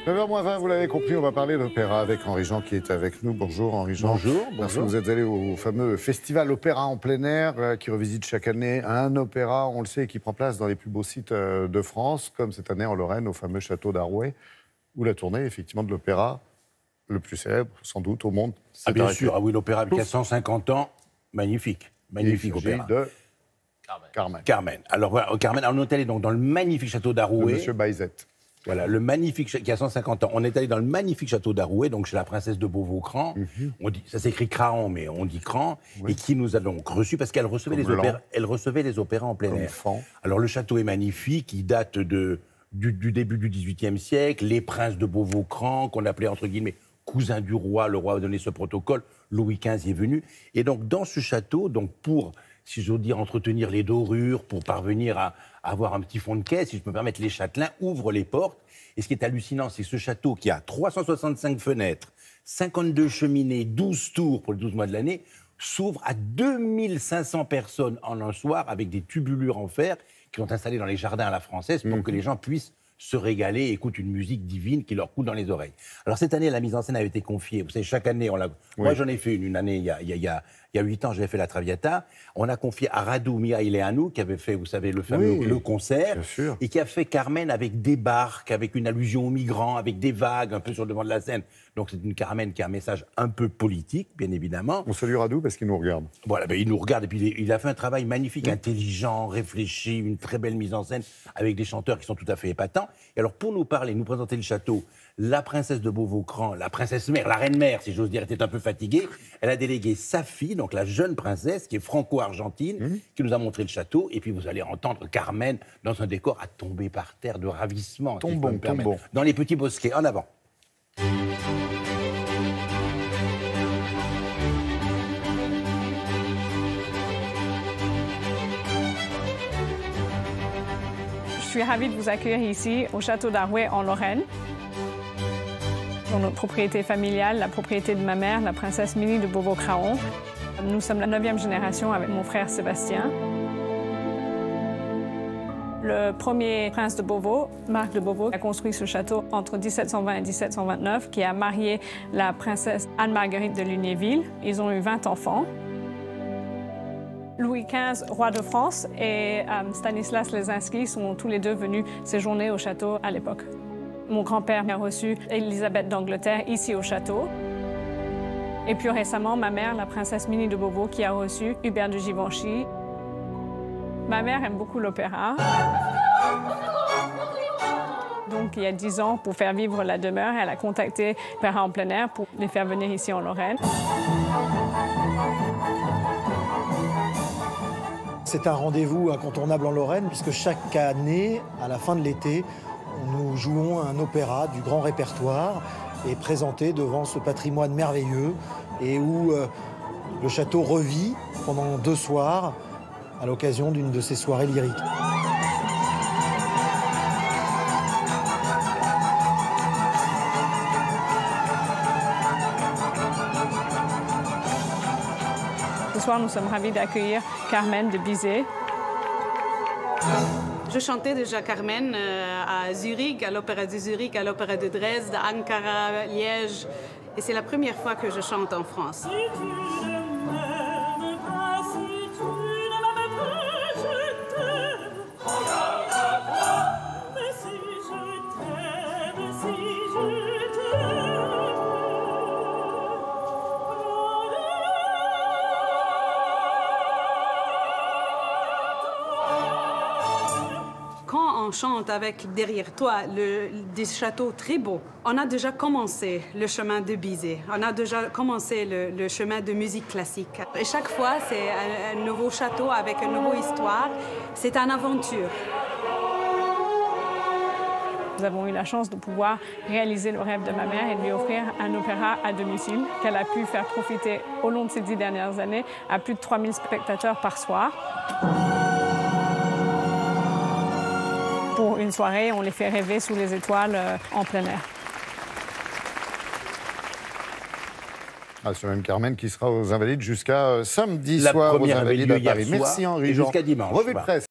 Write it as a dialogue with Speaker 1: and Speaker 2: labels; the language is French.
Speaker 1: 9h20, vous l'avez compris, on va parler d'opéra avec Henri Jean qui est avec nous. Bonjour Henri Jean.
Speaker 2: Bonjour.
Speaker 1: Parce que vous êtes allé au fameux festival Opéra en plein air qui revisite chaque année un opéra, on le sait, qui prend place dans les plus beaux sites de France, comme cette année en Lorraine au fameux château d'Arouet, où la tournée effectivement de l'opéra le plus célèbre, sans doute, au monde.
Speaker 2: Ah bien sûr, ah oui, l'opéra qui a 150 ans, magnifique. Magnifique opéra.
Speaker 1: De Carmen.
Speaker 2: Carmen. Alors voilà, Carmen, on est allé donc dans le magnifique château d'Arouet.
Speaker 1: De Monsieur Baïzette.
Speaker 2: Voilà, le magnifique, qui a 150 ans. On est allé dans le magnifique château d'Arouet, donc chez la princesse de Beauvau-Cran. On dit, ça s'écrit Craon, mais on dit Cran. Oui. Et qui nous a donc reçus, parce qu'elle recevait, les opéras en plein air. Alors le château est magnifique, il date du début du XVIIIe siècle. Les princes de Beauvau-Cran, qu'on appelait entre guillemets cousins du roi, le roi a donné ce protocole, Louis XV y est venu. Et donc dans ce château, donc pour, si j'ose dire, entretenir les dorures, pour parvenir à avoir un petit fond de caisse, si je peux me permettre, les châtelains ouvrent les portes. Et ce qui est hallucinant, c'est que ce château qui a 365 fenêtres, 52 cheminées, 12 tours pour les 12 mois de l'année, s'ouvre à 2500 personnes en un soir avec des tubulures en fer qui sont installées dans les jardins à la française pour que les gens puissent se régaler et écoutent une musique divine qui leur coule dans les oreilles. Alors cette année, la mise en scène a été confiée. Vous savez, chaque année, moi j'en ai fait une année, il y a 8 ans, j'avais fait la Traviata. On a confié à Radu Mihaileanu, qui avait fait, vous savez, le fameux le concert, et qui a fait Carmen avec des barques, avec une allusion aux migrants, avec des vagues un peu sur le devant de la scène. Donc c'est une Carmen qui a un message un peu politique, bien évidemment.
Speaker 1: On salue Radu parce qu'il nous regarde.
Speaker 2: Voilà, ben, il nous regarde et puis il a fait un travail magnifique, intelligent, réfléchi, une très belle mise en scène avec des chanteurs qui sont tout à fait épatants. Et alors pour nous parler, nous présenter le château, la princesse de Beauvau-Cran, la princesse mère, la reine mère, si j'ose dire, était un peu fatiguée. Elle a délégué sa fille, donc la jeune princesse, qui est franco-argentine, qui nous a montré le château. Et puis vous allez entendre Carmen dans un décor à tomber par terre de ravissement.
Speaker 1: Tombons.
Speaker 2: Dans les petits bosquets. En avant.
Speaker 3: Je suis ravie de vous accueillir ici au château d'Arouet en Lorraine. Dans notre propriété familiale, la propriété de ma mère, la princesse Minnie de Beauvau-Craon. Nous sommes la 9e génération avec mon frère Sébastien. Le premier prince de Beauvau, Marc de Beauvau, a construit ce château entre 1720 et 1729, qui a marié la princesse Anne-Marguerite de Lunéville. Ils ont eu 20 enfants. Louis XV, roi de France, et Stanislas Lesinski sont tous les deux venus séjourner au château à l'époque. Mon grand-père a reçu Élisabeth d'Angleterre ici au château. Et plus récemment, ma mère, la princesse Minnie de Beauvau, qui a reçu Hubert de Givenchy. Ma mère aime beaucoup l'opéra. Donc, il y a 10 ans, pour faire vivre la demeure, elle a contacté l'opéra en plein air pour les faire venir ici en Lorraine.
Speaker 4: C'est un rendez-vous incontournable en Lorraine, puisque chaque année, à la fin de l'été, nous jouons un opéra du grand répertoire et présenté devant ce patrimoine merveilleux et où le château revit pendant 2 soirs à l'occasion d'une de ces soirées lyriques.
Speaker 3: Ce soir, nous sommes ravis d'accueillir Carmen de Bizet.
Speaker 5: Je chantais déjà Carmen à Zurich, à l'Opéra de Zurich, à l'Opéra de Dresde, à Ankara, Liège. Et c'est la première fois que je chante en France. Quand on chante avec derrière toi des châteaux très beaux, on a déjà commencé le chemin de Bizet. On a déjà commencé le chemin de musique classique. Et chaque fois, c'est un nouveau château avec une nouvelle histoire. C'est une aventure.
Speaker 3: Nous avons eu la chance de pouvoir réaliser le rêve de ma mère et de lui offrir un opéra à domicile qu'elle a pu faire profiter au long de ces 10 dernières années à plus de 3000 spectateurs par soir. Pour une soirée, on les fait rêver sous les étoiles en plein air.
Speaker 1: C'est même Carmen qui sera aux Invalides jusqu'à samedi
Speaker 2: La
Speaker 1: soir aux
Speaker 2: première
Speaker 1: Invalides à Paris.
Speaker 2: Merci
Speaker 1: Henri Jean.
Speaker 2: Jusqu'à dimanche.
Speaker 1: Revue de presse.